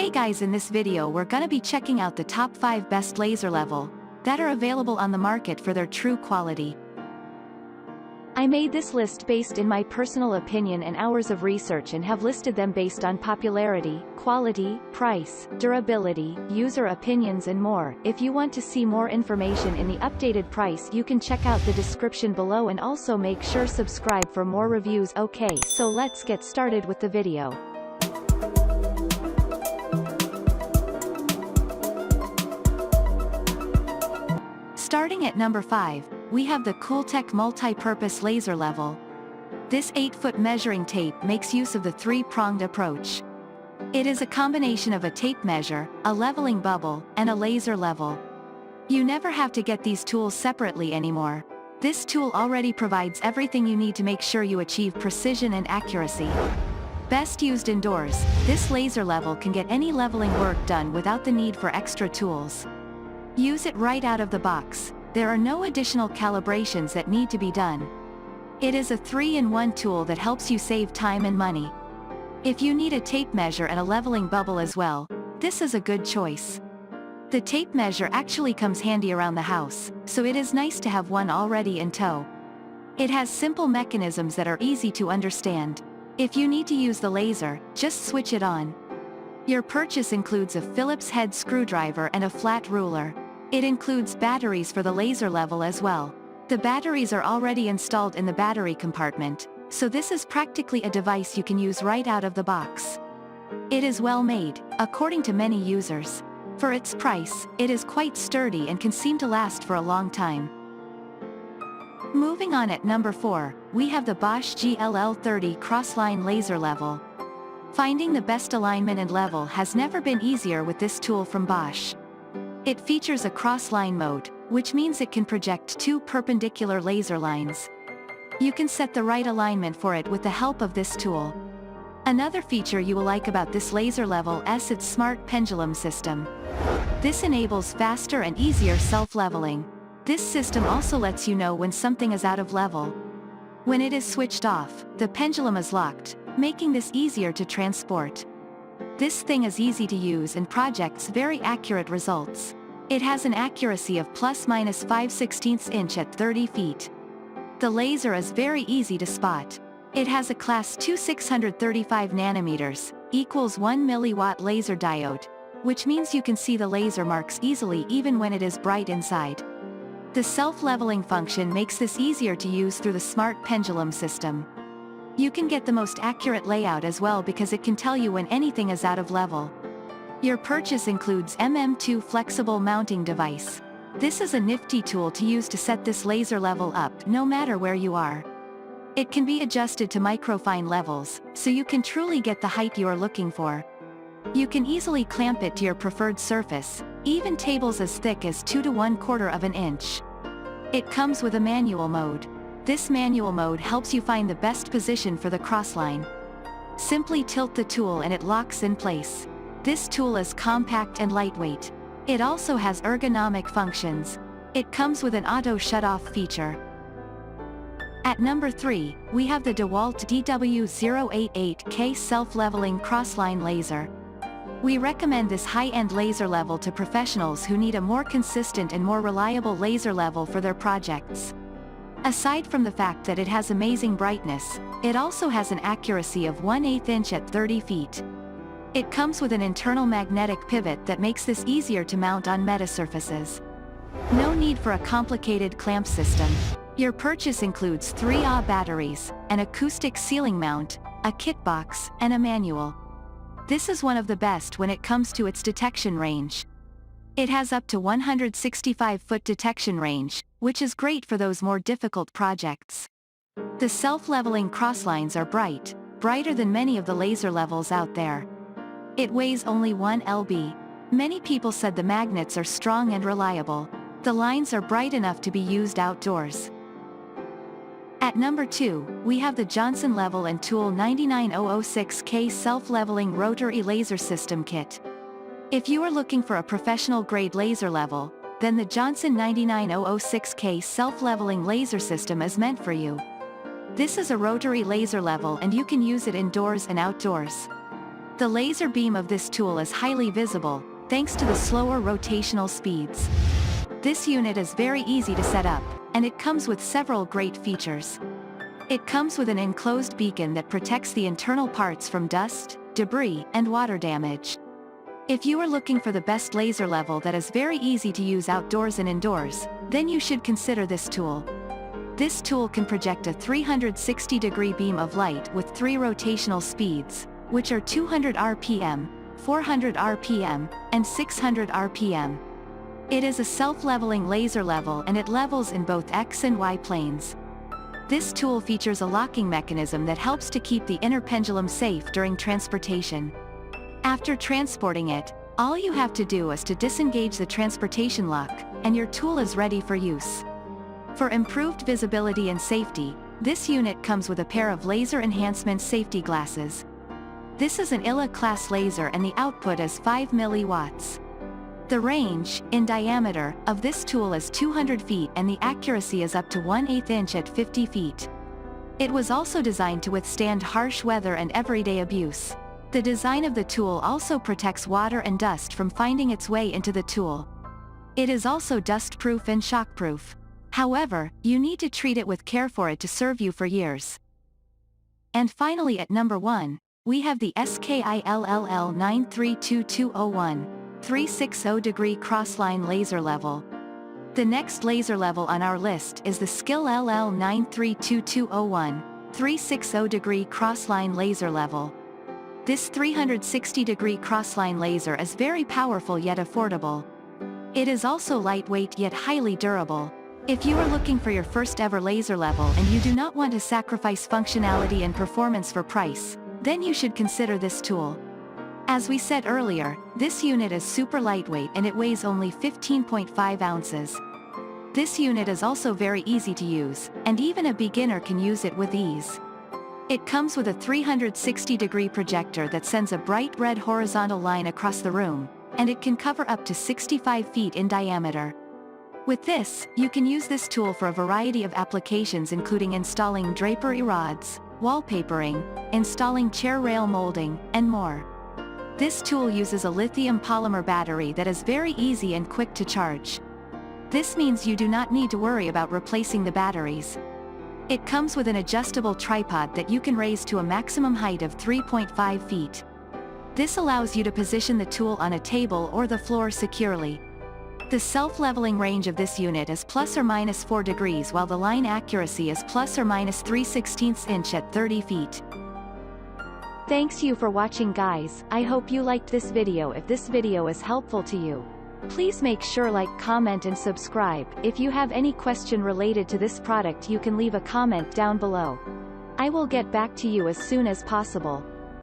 Hey guys, in this video we're gonna be checking out the top 5 best laser level that are available on the market for their true quality. I made this list based in my personal opinion and hours of research and have listed them based on popularity, quality, price, durability, user opinions and more. If you want to see more information in the updated price, you can check out the description below and also make sure subscribe for more reviews. Okay, so let's get started with the video. Starting at number 5, we have the Cooltech Multipurpose Laser Level. This 8-foot measuring tape makes use of the 3-pronged approach. It is a combination of a tape measure, a leveling bubble, and a laser level. You never have to get these tools separately anymore. This tool already provides everything you need to make sure you achieve precision and accuracy. Best used indoors, this laser level can get any leveling work done without the need for extra tools. Use it right out of the box. There are no additional calibrations that need to be done. It is a 3-in-1 tool that helps you save time and money. If you need a tape measure and a leveling bubble as well, this is a good choice. The tape measure actually comes handy around the house, so it is nice to have one already in tow. It has simple mechanisms that are easy to understand. If you need to use the laser, just switch it on. Your purchase includes a Phillips head screwdriver and a flat ruler. It includes batteries for the laser level as well. The batteries are already installed in the battery compartment, so this is practically a device you can use right out of the box. It is well made, according to many users. For its price, it is quite sturdy and can seem to last for a long time. Moving on at number 4, we have the Bosch GLL30 Crossline Laser Level. Finding the best alignment and level has never been easier with this tool from Bosch. It features a cross-line mode, which means it can project 2 perpendicular laser lines. You can set the right alignment for it with the help of this tool. Another feature you will like about this laser level is its smart pendulum system. This enables faster and easier self-leveling. This system also lets you know when something is out of level. When it is switched off, the pendulum is locked, making this easier to transport. This thing is easy to use and projects very accurate results. It has an accuracy of ± 5/16 inch at 30 feet. The laser is very easy to spot. It has a class 2 635 nanometers, equals 1 milliwatt laser diode, which means you can see the laser marks easily even when it is bright inside. The self-leveling function makes this easier to use through the smart pendulum system. You can get the most accurate layout as well because it can tell you when anything is out of level. Your purchase includes MM2 flexible mounting device. This is a nifty tool to use to set this laser level up no matter where you are. It can be adjusted to microfine levels, so you can truly get the height you are looking for. You can easily clamp it to your preferred surface, even tables as thick as 2 to 1/4 inch. It comes with a manual mode. This manual mode helps you find the best position for the crossline. Simply tilt the tool and it locks in place. This tool is compact and lightweight. It also has ergonomic functions. It comes with an auto shut-off feature. At number 3, we have the Dewalt DW088K Self-Leveling Crossline Laser. We recommend this high-end laser level to professionals who need a more consistent and more reliable laser level for their projects. Aside from the fact that it has amazing brightness, it also has an accuracy of 1/8 inch at 30 feet. It comes with an internal magnetic pivot that makes this easier to mount on meta surfaces. No need for a complicated clamp system. Your purchase includes 3 Ah batteries, an acoustic ceiling mount, a kit box, and a manual. This is one of the best when it comes to its detection range. It has up to 165-foot detection range, which is great for those more difficult projects. The self-leveling crosslines are brighter than many of the laser levels out there. It weighs only 1 lb. Many people said the magnets are strong and reliable. The lines are bright enough to be used outdoors. At number 2, we have the Johnson Level & Tool 99006K Self-Leveling Rotary Laser System Kit. If you are looking for a professional-grade laser level, then the Johnson 99006K Self-Leveling Laser System is meant for you. This is a rotary laser level and you can use it indoors and outdoors. The laser beam of this tool is highly visible, thanks to the slower rotational speeds. This unit is very easy to set up, and it comes with several great features. It comes with an enclosed beacon that protects the internal parts from dust, debris, and water damage. If you are looking for the best laser level that is very easy to use outdoors and indoors, then you should consider this tool. This tool can project a 360-degree beam of light with 3 rotational speeds, which are 200 RPM, 400 RPM, and 600 RPM. It is a self-leveling laser level and it levels in both X and Y planes. This tool features a locking mechanism that helps to keep the inner pendulum safe during transportation. After transporting it, all you have to do is to disengage the transportation lock, and your tool is ready for use. For improved visibility and safety, this unit comes with a pair of laser enhancement safety glasses. This is an ILA class laser and the output is 5 milliwatts. The range, in diameter, of this tool is 200 feet and the accuracy is up to 1/8 inch at 50 feet. It was also designed to withstand harsh weather and everyday abuse. The design of the tool also protects water and dust from finding its way into the tool. It is also dust-proof and shock-proof. However, you need to treat it with care for it to serve you for years. And finally at number 1, we have the SKIL 932201. 360-degree crossline laser level. The next laser level on our list is the SKIL 932201, 360-degree crossline laser level. This 360-degree crossline laser is very powerful yet affordable. It is also lightweight yet highly durable. If you are looking for your first ever laser level and you do not want to sacrifice functionality and performance for price, then you should consider this tool. As we said earlier, this unit is super lightweight and it weighs only 15.5 ounces. This unit is also very easy to use, and even a beginner can use it with ease. It comes with a 360-degree projector that sends a bright red horizontal line across the room, and it can cover up to 65 feet in diameter. With this, you can use this tool for a variety of applications including installing drapery rods, wallpapering, installing chair rail molding, and more. This tool uses a lithium polymer battery that is very easy and quick to charge. This means you do not need to worry about replacing the batteries. It comes with an adjustable tripod that you can raise to a maximum height of 3.5 feet. This allows you to position the tool on a table or the floor securely. The self-leveling range of this unit is plus or minus 4 degrees while the line accuracy is plus or minus 3/16 inch at 30 feet. Thanks you for watching guys. I hope you liked this video. If this video is helpful to you, please make sure like, comment and subscribe. If you have any question related to this product you can leave a comment down below. I will get back to you as soon as possible.